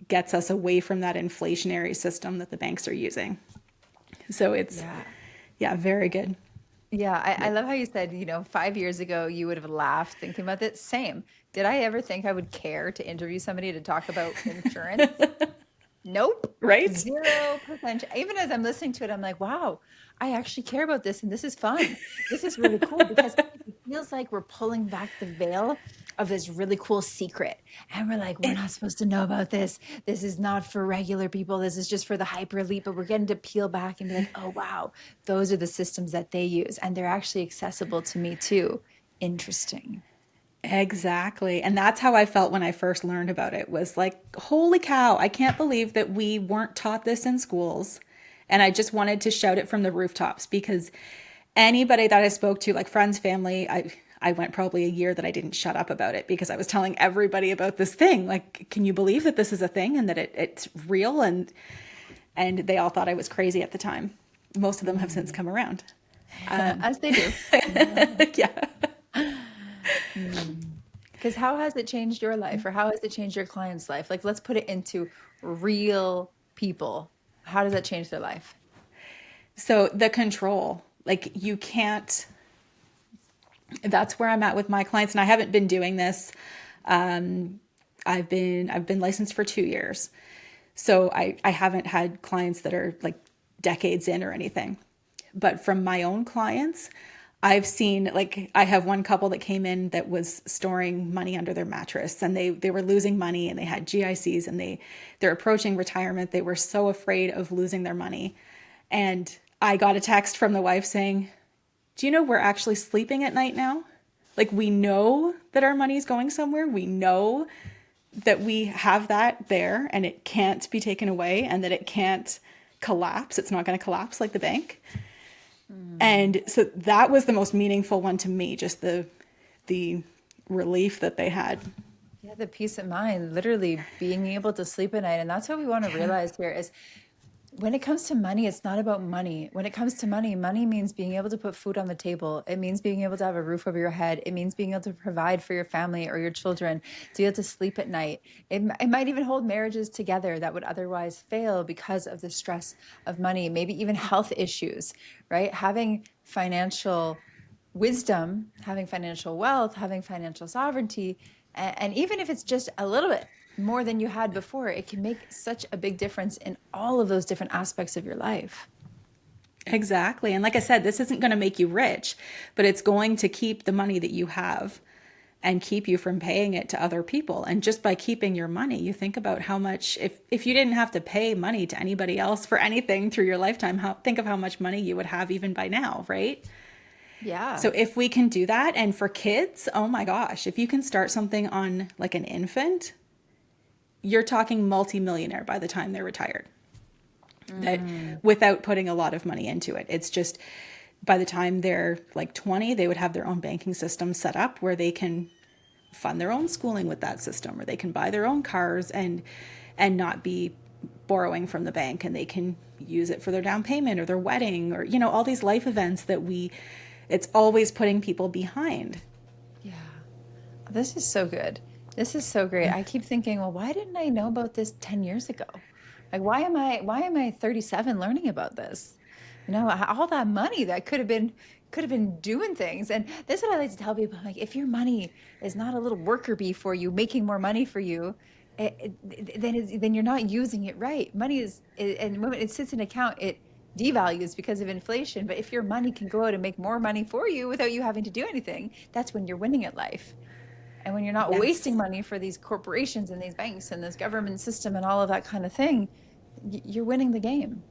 gets us away from that inflationary system that the banks are using. So it's, Yeah. yeah, very good. Yeah, I love how you said, 5 years ago you would have laughed thinking about this. Same. Did I ever think I would care to interview somebody to talk about insurance? Nope. Right? 0%. Even as I'm listening to it, I'm like, wow, I actually care about this and this is fun. This is really cool because it feels like we're pulling back the veil of this really cool secret. And we're like, we're It, not supposed to know about this. This is not for regular people. This is just for the hyper elite. But we're getting to peel back and be like, oh, wow, those are the systems that they use. And they're actually accessible to me too. Interesting. exactly. And that's how I felt when I first learned about it, was like, holy cow, I can't believe that we weren't taught this in schools. And I just wanted to shout it from the rooftops, because anybody that I spoke to, like friends, family, I went probably a year that I didn't shut up about it, because I was telling everybody about this thing. Like, can you believe that this is a thing and that it's real? And they all thought I was crazy at the time. Most of them have since Mm. come around. As they do. Yeah. Because how has it changed your life or how has it changed your client's life? Like, let's put it into real people. How does that change their life? So the control, like you can't, that's where I'm at with my clients. And I haven't been doing this. I've been licensed for 2 years. So I haven't had clients that are like decades in or anything. But from my own clients, I've seen, like, I have one couple that came in that was storing money under their mattress, and they were losing money, and they had GICs, and they're approaching retirement. They were so afraid of losing their money. And I got a text from the wife saying, "Do you know we're actually sleeping at night now? Like, we know that our money's going somewhere. We know that we have that there and it can't be taken away, and that it can't collapse. It's not going to collapse like the bank." Mm. And so that was the most meaningful one to me, just the relief that they had. Yeah, the peace of mind, literally being able to sleep at night. And that's what we want to Yeah. realize here is when it comes to money, it's not about money. When it comes to money, money means being able to put food on the table. It means being able to have a roof over your head. It means being able to provide for your family or your children, to be able to sleep at night. It might even hold marriages together that would otherwise fail because of the stress of money, maybe even health issues, right? Having financial wisdom, having financial wealth, having financial sovereignty, and even if it's just a little bit more than you had before, it can make such a big difference in all of those different aspects of your life. Exactly. And like I said, this isn't going to make you rich, but it's going to keep the money that you have and keep you from paying it to other people. And just by keeping your money, you think about how much, if you didn't have to pay money to anybody else for anything through your lifetime, think of how much money you would have even by now, right? So Yeah. if we can do that, and for kids, oh my gosh, if you can start something on like an infant, you're talking multimillionaire by the time they're retired. That, Mm. without putting a lot of money into it. It's just by the time they're like 20, they would have their own banking system set up where they can fund their own schooling with that system, or they can buy their own cars and not be borrowing from the bank, and they can use it for their down payment or their wedding, or all these life events that we it's always putting people behind. Yeah. This is so good. This is so great. I keep thinking, well, why didn't I know about this 10 years ago? Like, why am I 37 learning about this? All that money that could have been doing things. And this is what I like to tell people. I'm like, if your money is not a little worker bee for you, making more money for you, then you're not using it right. Money and when it sits in account, it devalues because of inflation. But if your money can go out and make more money for you without you having to do anything, that's when you're winning at life. And when you're not wasting Yes. money for these corporations and these banks and this government system and all of that kind of thing, you're winning the game.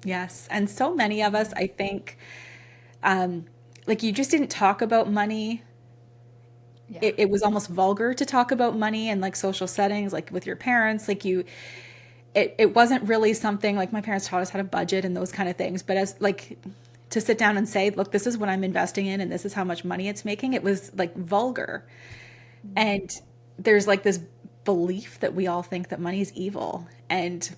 Yes. And so many of us, I think, like you just didn't talk about money. Yeah. It was almost vulgar to talk about money in like social settings, like with your parents. It wasn't really something like my parents taught us how to budget and those kind of things. But as like to sit down and say, look, this is what I'm investing in and this is how much money it's making, it was like vulgar. Mm. And there's like this belief that we all think that money is evil. And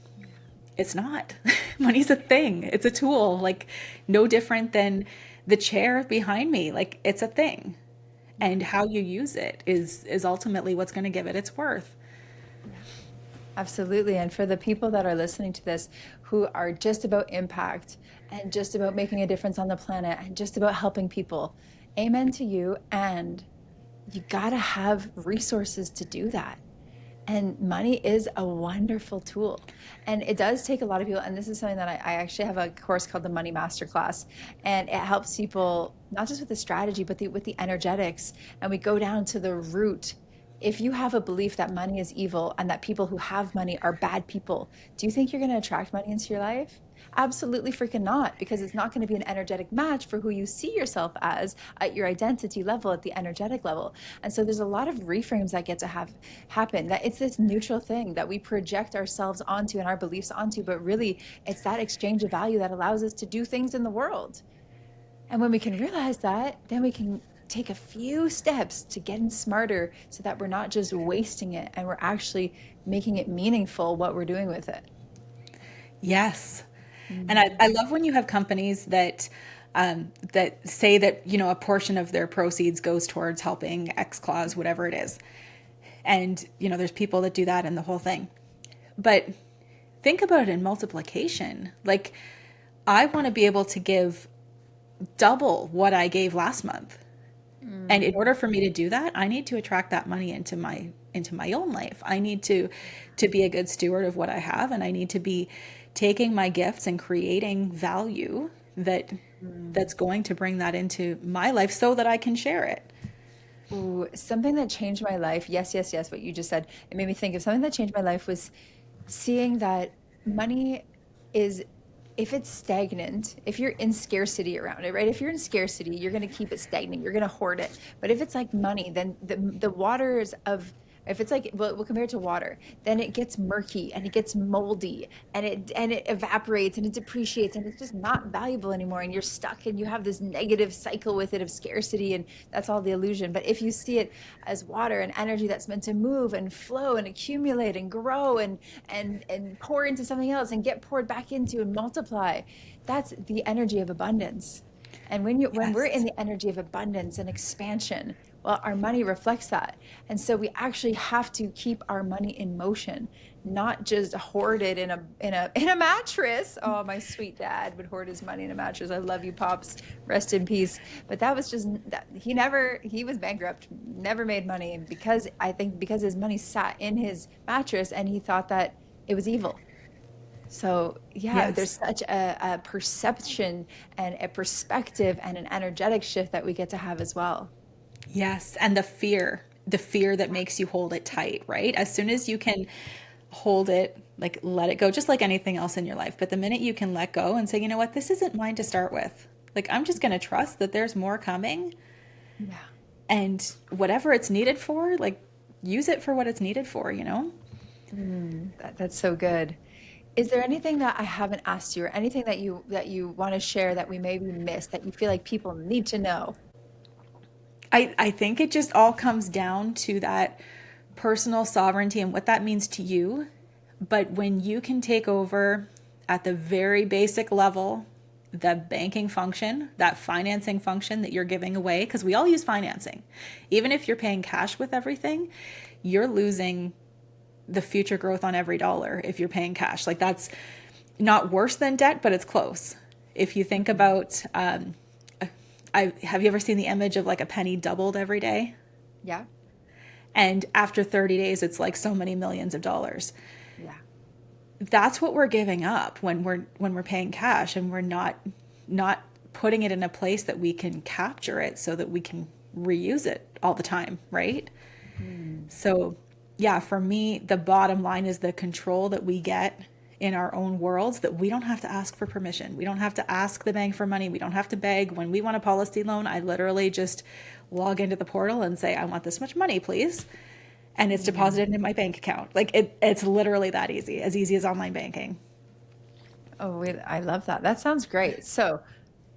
it's not. Money's a thing. It's a tool, like no different than the chair behind me. Like it's a thing. Yeah. And how you use it is ultimately what's going to give it its worth. Yeah. Absolutely. And for the people that are listening to this who are just about impact and just about making a difference on the planet and just about helping people, amen to you. And you got to have resources to do that. And money is a wonderful tool. And it does take a lot of people. And this is something that I actually have a course called the Money Masterclass. And it helps people not just with the strategy, but with the energetics. And we go down to the root. If you have a belief that money is evil and that people who have money are bad people, do you think you're going to attract money into your life? Absolutely freaking not, because it's not going to be an energetic match for who you see yourself as at your identity level, at the energetic level. And so there's a lot of reframes that get to have happen, that it's this neutral thing that we project ourselves onto and our beliefs onto, but really it's that exchange of value that allows us to do things in the world. And when we can realize that, then we can take a few steps to getting smarter so that we're not just wasting it and we're actually making it meaningful what we're doing with it. Yes. And Mm. I love when you have companies that say that, you know, a portion of their proceeds goes towards helping X cause, whatever it is. And, you know, there's people that do that and the whole thing. But think about it in multiplication. Like, I want to be able to give double what I gave last month. And in Mm. order for me to do that, I need to attract that money into my own life. I need to be a good steward of what I have, and I need to be taking my gifts and creating value Mm. that's going to bring that into my life so that I can share it. Ooh, something that changed my life. Yes, yes, yes, what you just said. It made me think of something that changed my life was seeing that money is, if it's stagnant, if you're in scarcity around it, right? If you're in scarcity, you're going to keep it stagnant. You're going to hoard it. But if it's like money, then the waters of, if it's like, well, we'll compare it to water, then it gets murky and it gets moldy and it evaporates and it depreciates and it's just not valuable anymore. And you're stuck and you have this negative cycle with it of scarcity, and that's all the illusion. But if you see it as water and energy that's meant to move and flow and accumulate and grow and pour into something else and get poured back into and multiply, that's the energy of abundance. And when we're in Yes. the energy of abundance and expansion, well, our money reflects that. And so we actually have to keep our money in motion, not just hoard it in a mattress. Oh, my sweet dad would hoard his money in a mattress. I love you, Pops. Rest in peace. But that was just that he was bankrupt, never made money, because I think because his money sat in his mattress and he thought that it was evil. So yeah, there's Yes. such a perception and a perspective and an energetic shift that we get to have as well. Yes. And the fear that makes you hold it tight, right? As soon as you can hold it, like let it go, just like anything else in your life. But the minute you can let go and say, you know what, this isn't mine to start with. Like, I'm just going to trust that there's more coming, Yeah. and whatever it's needed for, like, use it for what it's needed for, you know? That's so good. Is there anything that I haven't asked you, or anything that you want to share that we maybe missed that you feel like people need to know? I think it just all comes down to that personal sovereignty and what that means to you. But when you can take over at the very basic level the banking function, that financing function that you're giving away, because we all use financing. Even if you're paying cash with everything, you're losing the future growth on every dollar if you're paying cash. Like that's not worse than debt, but it's close. If you think Mhm. about, have you ever seen the image of like a penny doubled every day? Yeah. And after 30 days, it's like so many millions of dollars. Yeah. That's what we're giving up when we're paying cash, and we're not putting it in a place that we can capture it so that we can reuse it all the time, right? Mm. So, yeah, for me, the bottom line is the control that we get in our own worlds, that we don't have to ask for permission. We don't have to ask the bank for money. We don't have to beg. When we want a policy loan, I literally just log into the portal and say, I want this much money, please. And it's Mm. deposited in my bank account. Like it's literally that easy as online banking. Oh, wait, I love that. That sounds great. So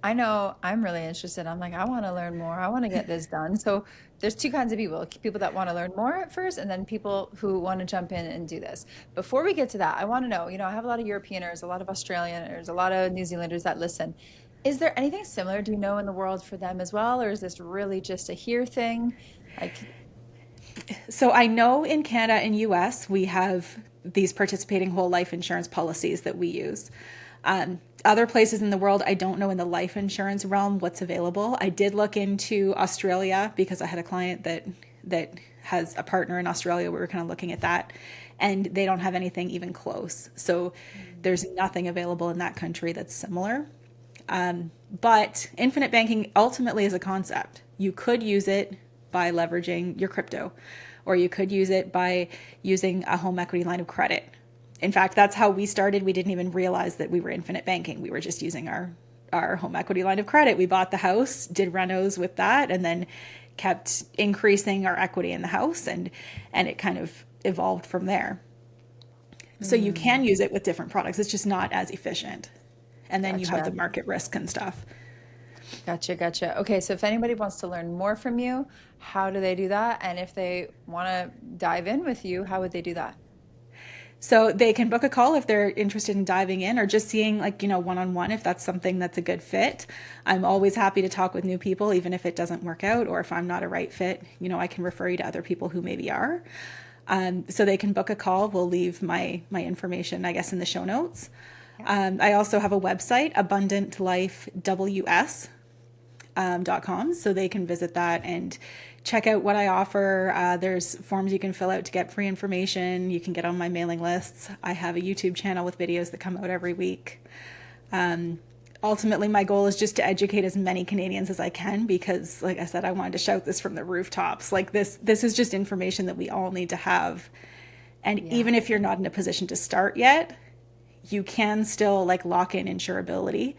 I know I'm really interested. I'm like, I want to learn more. I want to get this done. So there's two kinds of people, people that want to learn more at first, and then people who want to jump in and do this. Before we get to that, I want to know, I have a lot of Europeaners, a lot of Australianers, a lot of New Zealanders that listen. Is there anything similar, do you know, in the world for them as well? Or is this really just a here thing? Like, So I know in Canada and US, we have these participating whole life insurance policies that we use. Other places in the world, I don't know in the life insurance realm what's available. I did look into Australia because I had a client that has a partner in Australia. We were kind of looking at that, and they don't have anything even close. So there's nothing available in that country that's similar. But infinite banking ultimately is a concept. You could use it by leveraging your crypto, or you could use it by using a home equity line of credit. In fact, that's how we started. We didn't even realize that we were infinite banking. We were just using our home equity line of credit. We bought the house, did renos with that, and then kept increasing our equity in the house, and it kind of evolved from there. So you hmm, can use it with different products. It's just not as efficient. And then you have the gotcha. market risk and stuff. Gotcha, gotcha. Okay, so if anybody wants to learn more from you, how do they do that? And if they want to dive in with you, how would they do that? So they can book a call if they're interested in diving in, or just seeing, like, one on one, if that's something that's a good fit. I'm always happy to talk with new people, even if it doesn't work out, or if I'm not a right fit, I can refer you to other people who maybe are. So they can book a call. We'll leave my information, I guess, in the show notes. Yeah. I also have a website, abundantlifews.com, so they can visit that and check out what I offer. There's forms you can fill out to get free information. You can get on my mailing lists. I have a YouTube channel with videos that come out every week. Ultimately, my goal is just to educate as many Canadians as I can, because, like I said, I wanted to shout this from the rooftops. Like, this is just information that we all need to have. And Yeah. even if you're not in a position to start yet, you can still, like, lock in insurability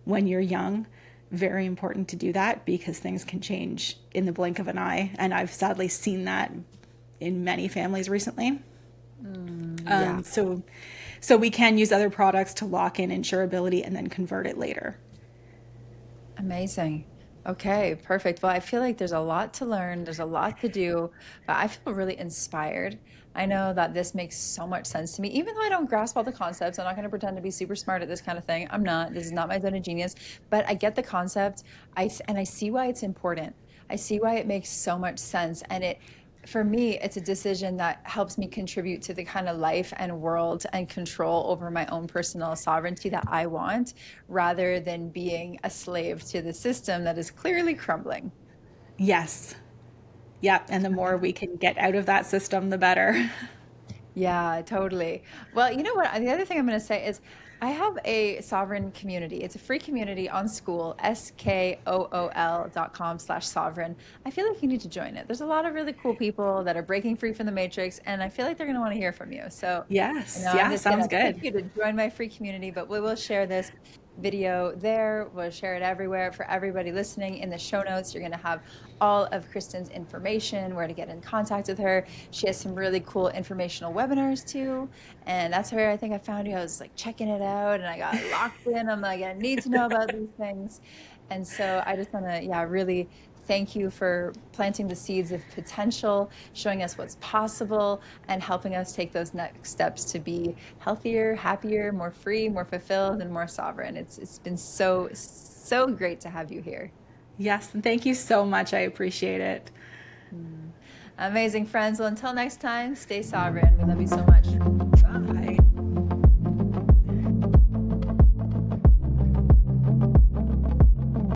when you're young. Very important to do that, because things can change in the blink of an eye, and I've sadly seen that in many families recently. Mm, yeah. So we can use other products to lock in insurability and then convert it later. Amazing. Okay, perfect. Well, I feel like there's a lot to learn, there's a lot to do, but I feel really inspired. I know that this makes so much sense to me, even though I don't grasp all the concepts. I'm not going to pretend to be super smart at this kind of thing. I'm not. This is not my zone of genius, but I get the concept. And I see why it's important. I see why it makes so much sense, and for me, it's a decision that helps me contribute to the kind of life and world and control over my own personal sovereignty that I want, rather than being a slave to the system that is clearly crumbling. Yes. Yep. And the more we can get out of that system, the better. Yeah, totally. Well, you know what? The other thing I'm going to say is I have a sovereign community. It's a free community on School, skool.com/sovereign. I feel like you need to join it. There's a lot of really cool people that are breaking free from the matrix, and I feel like they're going to want to hear from you. So, Yes. I'm Yeah. just going Sounds to pitch good. you to join my free community, but we will share this video there. We'll share it everywhere for everybody listening. In the show notes, you're going to have all of Kristyn's information, where to get in contact with her. She has some really cool informational webinars too. And that's where I think I found you. I was like checking it out and I got locked in. I'm like, I need to know about these things. And so I just want to, yeah, really thank you for planting the seeds of potential, showing us what's possible, and helping us take those next steps to be healthier, happier, more free, more fulfilled, and more sovereign. It's been so great to have you here. Yes, and thank you so much. I appreciate it. Mm. Amazing friends. Well, until next time, stay sovereign. We love you so much.